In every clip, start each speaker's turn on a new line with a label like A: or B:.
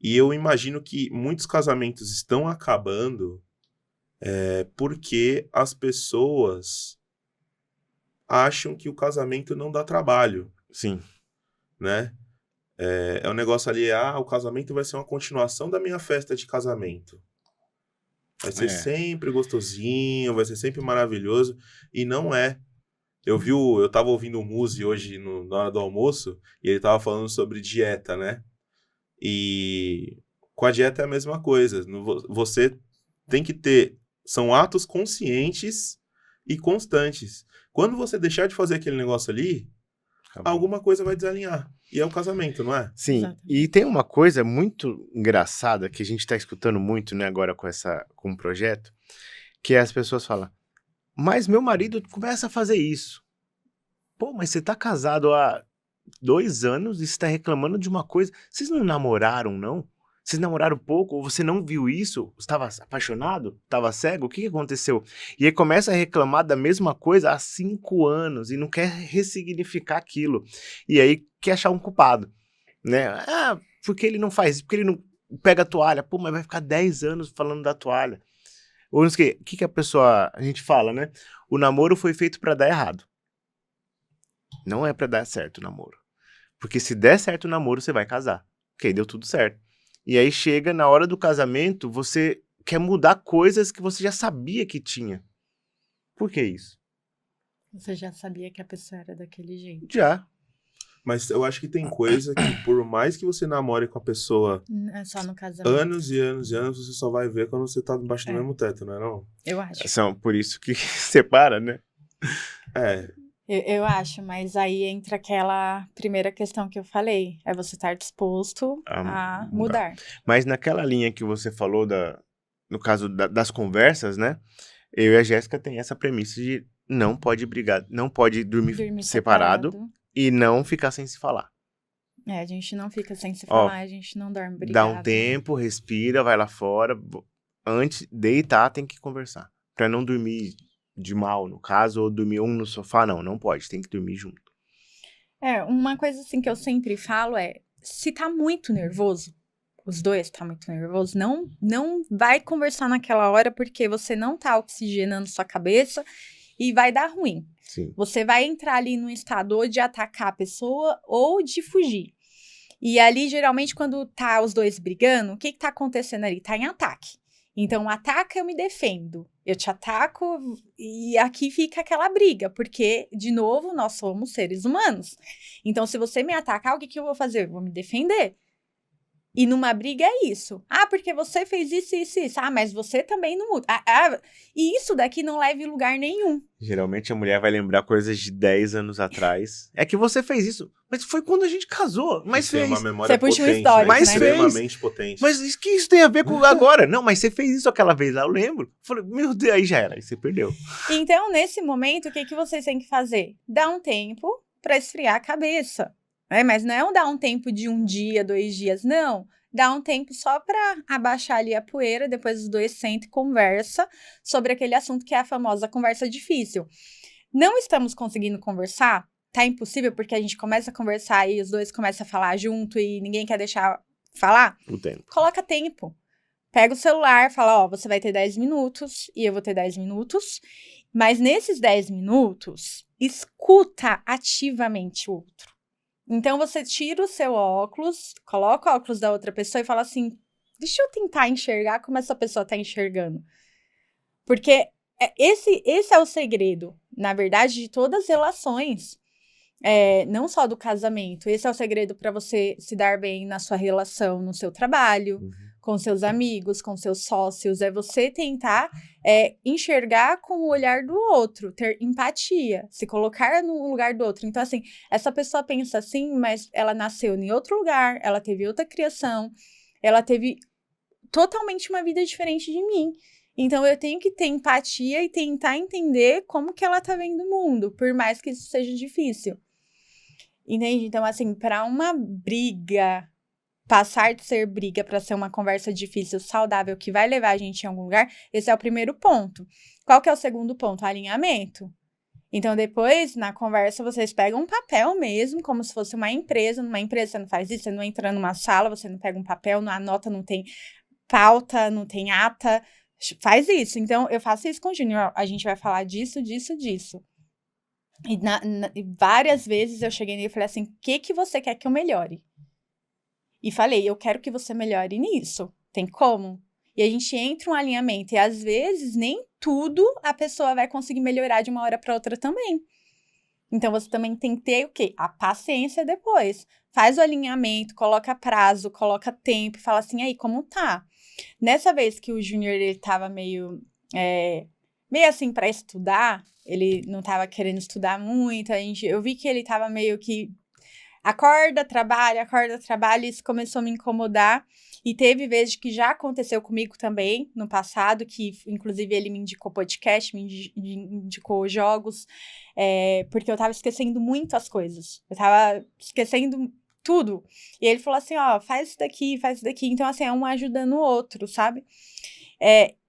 A: E eu imagino que muitos casamentos estão acabando porque as pessoas acham que o casamento não dá trabalho,
B: Sim.
A: né? É um negócio ali, o casamento vai ser uma continuação da minha festa de casamento. Vai ser sempre gostosinho, vai ser sempre maravilhoso. E não é. Eu tava ouvindo o Muzi hoje na hora do almoço, e ele tava falando sobre dieta, né? E com a dieta é a mesma coisa. Você tem que ter. São atos conscientes e constantes. Quando você deixar de fazer aquele negócio ali,
B: Acabou.
A: alguma coisa vai desalinhar. E é o casamento, não é?
B: Sim,
C: Exatamente.
B: e tem uma coisa muito engraçada que a gente tá escutando muito, né, agora com o projeto, que as pessoas falam, mas meu marido começa a fazer isso. Pô, mas você tá casado há 2 anos e você tá reclamando de uma coisa. Vocês não namoraram, não? Vocês namoraram pouco? Ou você não viu isso? Você estava apaixonado? Estava cego? O que aconteceu? E aí começa a reclamar da mesma coisa há 5 anos e não quer ressignificar aquilo. E aí quer achar um culpado, né? Porque ele não faz isso, porque ele não pega a toalha. Pô, mas vai ficar 10 anos falando da toalha. Ou não sei o que a gente fala, né? O namoro foi feito pra dar errado. Não é pra dar certo o namoro. Porque se der certo o namoro, você vai casar. Ok, deu tudo certo. E aí chega na hora do casamento, você quer mudar coisas que você já sabia que tinha. Por que isso?
C: Você já sabia que a pessoa era daquele jeito.
B: Já.
A: Mas eu acho que tem coisa que, por mais que você namore com a pessoa
C: É só no casamento.
A: anos e anos e anos, você só vai ver quando você tá debaixo do mesmo teto, não é não?
C: Eu acho.
B: São por isso que separa, né?
C: Eu acho, mas aí entra aquela primeira questão que eu falei. É você estar disposto a mudar.
B: Mas naquela linha que você falou, no caso das conversas, né? Eu e a Jéssica tem essa premissa de não pode brigar, não pode dormir separado e não ficar sem se falar.
C: A gente não fica sem se falar, a gente não dorme brigado.
B: Dá um tempo, respira, vai lá fora. Antes de deitar, tem que conversar. Pra não dormir de mal, no caso, ou dormir um no sofá, não pode, tem que dormir junto.
C: Uma coisa assim que eu sempre falo se tá muito nervoso, os dois tá muito nervoso, não vai conversar naquela hora porque você não tá oxigenando sua cabeça e vai dar ruim.
B: Sim.
C: Você vai entrar ali num estado ou de atacar a pessoa ou de fugir. E ali, geralmente, quando tá os dois brigando, o que tá acontecendo ali? Tá em ataque. Então, ataca, eu me defendo. Eu te ataco e aqui fica aquela briga, porque, de novo, nós somos seres humanos. Então, se você me atacar, o que eu vou fazer? Eu vou me defender. E numa briga é isso. Porque você fez isso, isso, isso. Mas você também não muda. E isso daqui não leva em lugar nenhum.
B: Geralmente a mulher vai lembrar coisas de 10 anos atrás. É que você fez isso. Mas foi quando a gente casou. Mas
A: Isso é
B: fez.
A: uma memória
C: Você puxa um
A: potente,
C: histórico,
A: né?
B: Mas
A: Extremamente potente.
B: Mas o que isso tem a ver com agora? Não, mas você fez isso aquela vez lá, eu lembro. Falei, meu Deus, aí já era, aí você perdeu.
C: Então, nesse momento, o que vocês têm que fazer? Dar um tempo para esfriar a cabeça. Mas não é dar um tempo de 1 dia, 2 dias, não. Dá um tempo só para abaixar ali a poeira, depois os dois sentam e conversam sobre aquele assunto que é a famosa conversa difícil. Não estamos conseguindo conversar? Tá impossível porque a gente começa a conversar e os dois começam a falar junto e ninguém quer deixar falar?
B: O tempo.
C: Coloca tempo. Pega o celular, fala, você vai ter 10 minutos e eu vou ter 10 minutos. Mas nesses 10 minutos, escuta ativamente o outro. Então, você tira o seu óculos, coloca o óculos da outra pessoa e fala assim, deixa eu tentar enxergar como essa pessoa está enxergando. Porque esse é o segredo, na verdade, de todas as relações. Não só do casamento. Esse é o segredo para você se dar bem na sua relação, no seu trabalho, com seus amigos, com seus sócios. É você tentar enxergar com o olhar do outro, ter empatia, se colocar no lugar do outro. Então, assim, essa pessoa pensa assim, mas ela nasceu em outro lugar, ela teve outra criação, ela teve totalmente uma vida diferente de mim. Então, eu tenho que ter empatia e tentar entender como que ela tá vendo o mundo, por mais que isso seja difícil. Entende? Então, assim, para uma briga passar de ser briga para ser uma conversa difícil, saudável, que vai levar a gente em algum lugar, esse é o primeiro ponto. Qual que é o segundo ponto? Alinhamento. Então, depois, na conversa, vocês pegam um papel mesmo, como se fosse uma empresa. Numa empresa, você não faz isso, você não entra numa sala, você não pega um papel, não anota, não tem pauta, não tem ata. Faz isso. Então, eu faço isso com o Júnior. A gente vai falar disso, disso, disso. E várias vezes eu cheguei nele e falei assim, o que você quer que eu melhore? E falei, eu quero que você melhore nisso. Tem como? E a gente entra um alinhamento. E às vezes, nem tudo a pessoa vai conseguir melhorar de uma hora para outra também. Então, você também tem que ter o quê? A paciência depois. Faz o alinhamento, coloca prazo, coloca tempo, fala assim, aí, como tá? Nessa vez que o Júnior, ele tava meio assim para estudar, ele não tava querendo estudar muito, eu vi que ele tava meio que acorda, trabalha, e isso começou a me incomodar. E teve vezes que já aconteceu comigo também, no passado, que inclusive ele me indicou podcast, me indicou jogos, porque eu tava esquecendo muito as coisas. Eu tava esquecendo tudo. E ele falou assim, ó, faz isso daqui. Então, assim, é um ajudando o outro, sabe?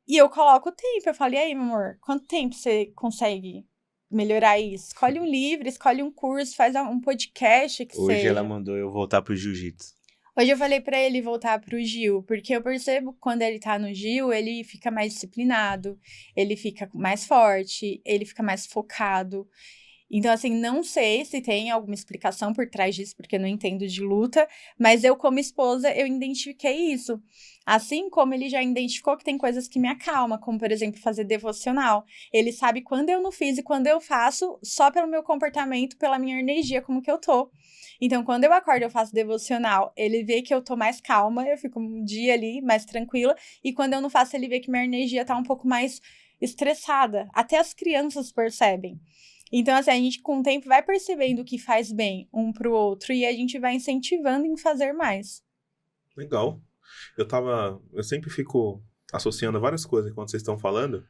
C: E eu coloco o tempo. Eu falo, e aí, meu amor, quanto tempo você consegue melhorar isso? Escolhe um livro, escolhe um curso, faz um podcast que
B: Hoje
C: seja.
B: ela mandou eu voltar pro jiu-jitsu.
C: Hoje eu falei pra ele voltar pro Gil, porque eu percebo que quando ele tá no Gil, ele fica mais disciplinado, ele fica mais forte, ele fica mais focado. Então, assim, não sei se tem alguma explicação por trás disso, porque eu não entendo de luta, mas eu, como esposa, eu identifiquei isso. Assim como ele já identificou que tem coisas que me acalmam, como, por exemplo, fazer devocional. Ele sabe quando eu não fiz e quando eu faço, só pelo meu comportamento, pela minha energia, como que eu tô. Então, quando eu acordo, eu faço devocional, ele vê que eu tô mais calma, eu fico um dia ali mais tranquila, e quando eu não faço, ele vê que minha energia tá um pouco mais estressada. Até as crianças percebem. Então, assim, a gente com o tempo vai percebendo o que faz bem um pro outro e a gente vai incentivando em fazer mais.
A: Legal. Eu sempre fico associando várias coisas enquanto vocês estão falando.